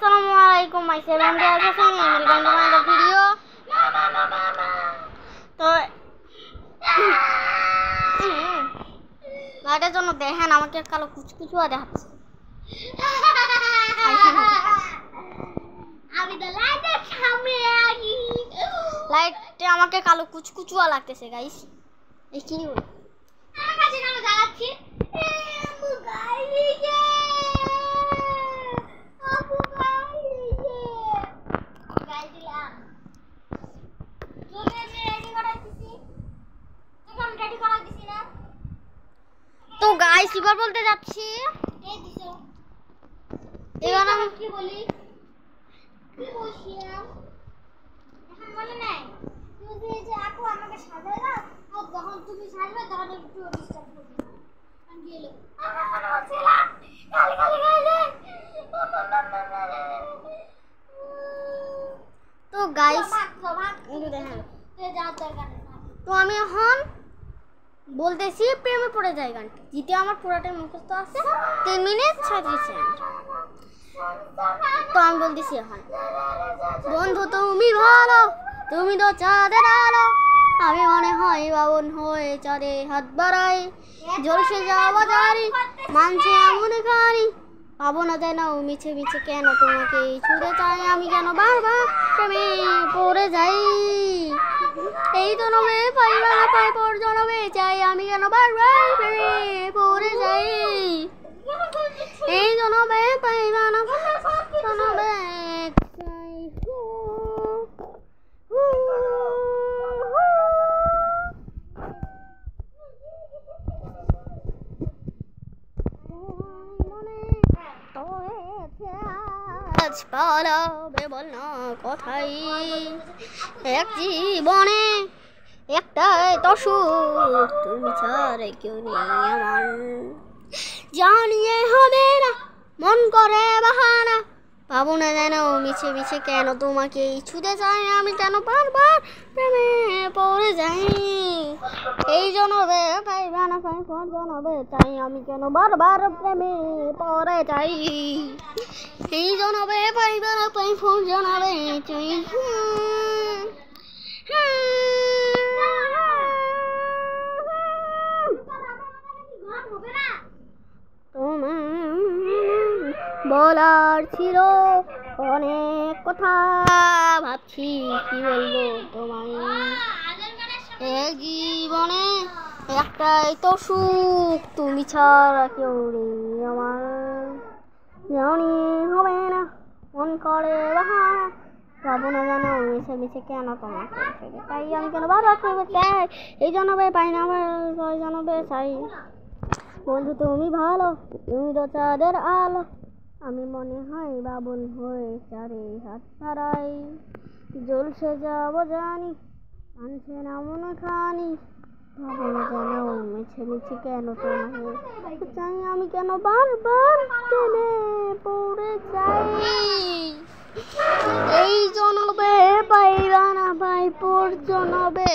Assalamualaikum my 7 days of welcome to my video. তো লাইটের জন্য দেখেন আমাকে কালো কুচকুচু দেখাচ্ছে। আমি তো লাইটের সামনে আছি, লাইটে আমাকে কালো কুচকুচু লাগতেছে গাইস। এই কি হলো আমার কাছে নাম জ্বালাচ্ছি তো গাইস এবার বলতে যাচ্ছি এবার আমি কি বলি কি বলছিলাম এখন মনে নাই তুমি যে আপু আমাকে সাজায় দাও আর যখন তুমি সাজবে তখন একটু ডিস্টার্ব করবে আমি গেল আমার মনে হচ্ছিল খালি খালি গাইলে তো গাইস এই দেখেন তো আমি এখন বলতেছি প্রেমে পড়ে যায় গানটি যেটা আমার পুরোটাই মুখস্থ আছে 3 মিনিট 36 সেকেন্ড। তো আমি বলতেছি এখন বন্ধু তুমি ভালো তুমি তো চাঁদের আলো আমি মনে হয় বাবন হয়ে চাঁদে হাত বাড়াই জলসে যাওয়া জারি মানছে এমন খানি পাবো না যেন মিছে মিছে কেন তোমাকে ছুঁড়ে চাই আমি কেন বারবার প্রেমে পড়ে যাই এই জনমে পাইবা না পাই পর জনমে চাই আমি কেন বারবার প্রেমে পড়ে যাই এই জনমে পাইবা না জনমে চাই পালাবে বল না কথাই এক জীবনে একটাই তো সুখ তুমি ছাড়া কেউ নেই আমার জানিয়ে হবে না মন করে বাহানা পাবো না যেন মিছে মিছে কেন তোমাকে ছুঁতে চাই আমি কেন বারবার প্রেমে পড়ে যাই এই জনবে পাইবা না পাই পর জনবে তাই আমি কেন বারবার প্রেমে পড়ে যাই এই জনবে পাইবা না পাই পর জনবে চাই বলার ছিল অনেক কথা ভাবছি কি বলবো তোমায় এই জীবনে একটাই তো সুখ তুমি ছাড়া কেউ নেই আমার জানি হবে না মন করে বাহানা পাবো না জানো মিশে মিশে কেন তোমাকে তাই আমি কেন বারবার করবে চাই এই জনবে পাই না আমার জনবে চাই বন্ধু তুমি ভালো তুমি তো চাঁদের আলো আমি মনে হয় বাবন হয়ে চারে হাত ছাড়াই জলসে যাবো জানি আনছে না মনে খানি ভাবো না জানো মিছে মিছে কেন তোমাকে চাই আমি কেন বারবার প্রেমে পড়ে যাই এই জনবে পাইবা না পাই পর জনবে